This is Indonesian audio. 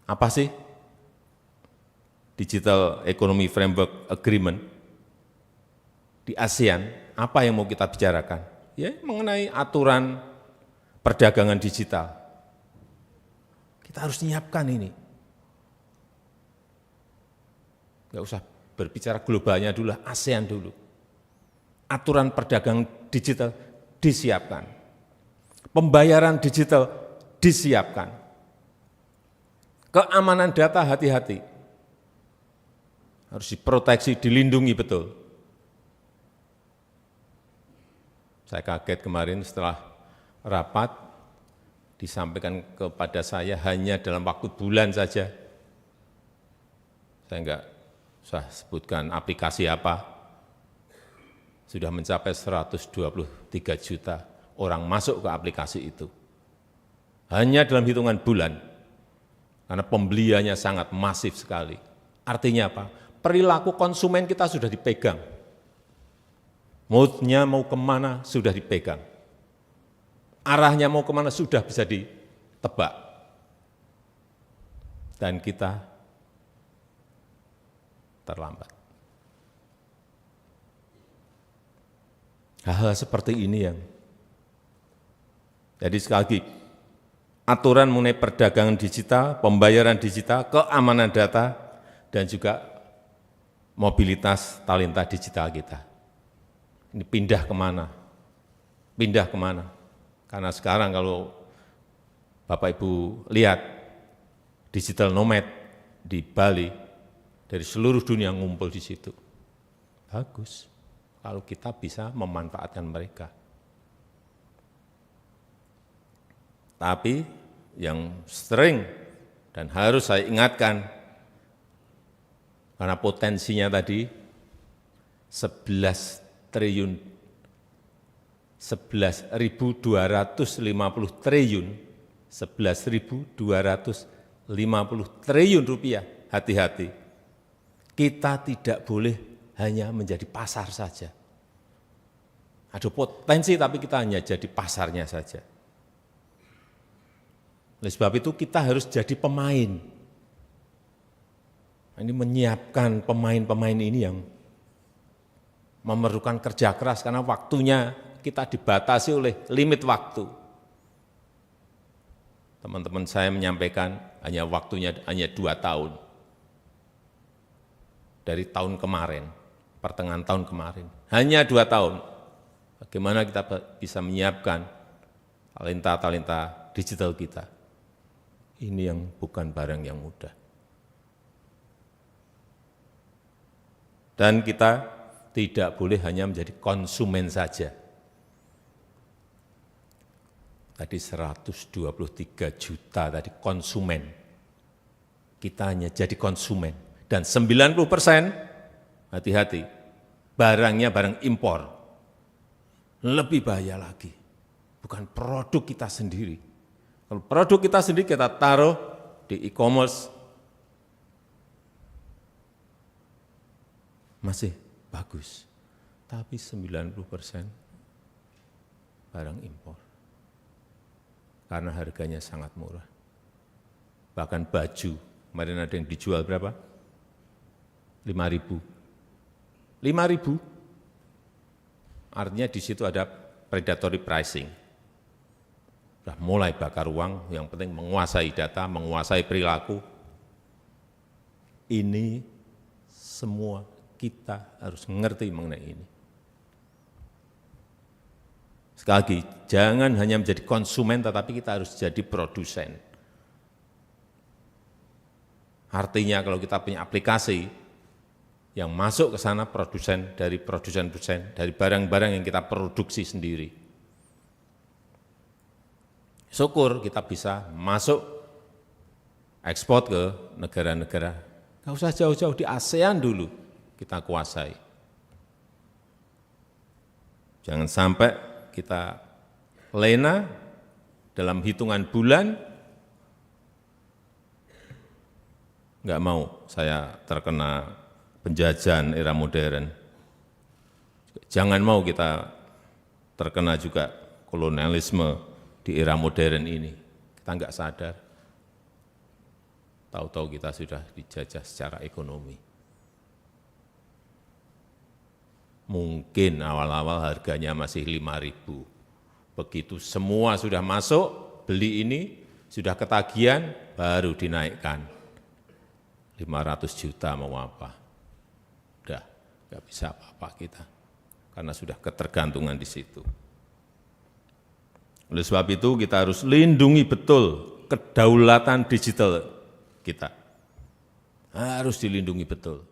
Apa sih Digital Economy Framework Agreement di ASEAN? Apa yang mau kita bicarakan? Ya, mengenai aturan perdagangan digital. Kita harus menyiapkan ini. Nggak usah berbicara globalnya dulu, ASEAN dulu. Aturan perdagangan digital disiapkan. Pembayaran digital disiapkan. Keamanan data hati-hati. Harus diproteksi, dilindungi betul. Saya kaget kemarin setelah rapat, disampaikan kepada saya hanya dalam waktu bulan saja. Saya enggak usah sebutkan aplikasi apa, sudah mencapai 123 juta orang masuk ke aplikasi itu. Hanya dalam hitungan bulan, karena pembeliannya sangat masif sekali. Artinya apa? Perilaku konsumen kita sudah dipegang. Moodnya mau kemana sudah dipegang. Arahnya mau kemana sudah bisa ditebak. Dan kita terlambat. Hal-hal seperti ini yang, jadi sekali lagi, aturan mengenai perdagangan digital, pembayaran digital, keamanan data, dan juga mobilitas talenta digital kita. Ini pindah kemana? Pindah kemana? Karena sekarang kalau Bapak Ibu lihat, digital nomad di Bali, dari seluruh dunia ngumpul di situ. Bagus, kalau kita bisa memanfaatkan mereka. Tapi yang sering dan harus saya ingatkan, karena potensinya tadi 11.250 triliun, 11.250 triliun rupiah, hati-hati. Kita tidak boleh hanya menjadi pasar saja. Ada potensi tapi kita hanya jadi pasarnya saja. Oleh sebab itu kita harus jadi pemain. Ini menyiapkan pemain-pemain ini yang memerlukan kerja keras karena waktunya kita dibatasi oleh limit waktu. Teman-teman saya menyampaikan hanya waktunya hanya 2 tahun. Dari tahun kemarin, pertengahan tahun kemarin. Hanya 2 tahun. Bagaimana kita bisa menyiapkan talenta-talenta digital kita. Ini yang bukan barang yang mudah. Dan kita tidak boleh hanya menjadi konsumen saja. Tadi 123 juta tadi konsumen. Kita hanya jadi konsumen. Dan 90%, hati-hati, barangnya barang impor. Lebih bahaya lagi. Bukan produk kita sendiri. Kalau produk kita sendiri kita taruh di e-commerce, masih bagus, tapi 90% barang impor. Karena harganya sangat murah. Bahkan baju, kemarin ada yang dijual berapa? 5.000. 5.000, artinya di situ ada predatory pricing. Sudah mulai bakar uang, yang penting menguasai data, menguasai perilaku. Ini semua kita harus mengerti mengenai ini. Sekali lagi, jangan hanya menjadi konsumen, tetapi kita harus jadi produsen. Artinya kalau kita punya aplikasi yang masuk ke sana produsen, dari barang-barang yang kita produksi sendiri. Syukur kita bisa masuk ekspor ke negara-negara. Nggak usah jauh-jauh, di ASEAN dulu kita kuasai. Jangan sampai kita lena dalam hitungan bulan, nggak mau saya terkena penjajahan era modern. Jangan mau kita terkena juga kolonialisme di era modern ini. Kita nggak sadar. tahu-tahu kita sudah dijajah secara ekonomi. Mungkin awal-awal harganya masih 5.000. Begitu semua sudah masuk, beli ini, sudah ketagihan, baru dinaikkan. 500 juta mau apa? Udah, nggak bisa apa-apa kita. Karena sudah ketergantungan di situ. Oleh sebab itu kita harus lindungi betul kedaulatan digital kita. Harus dilindungi betul.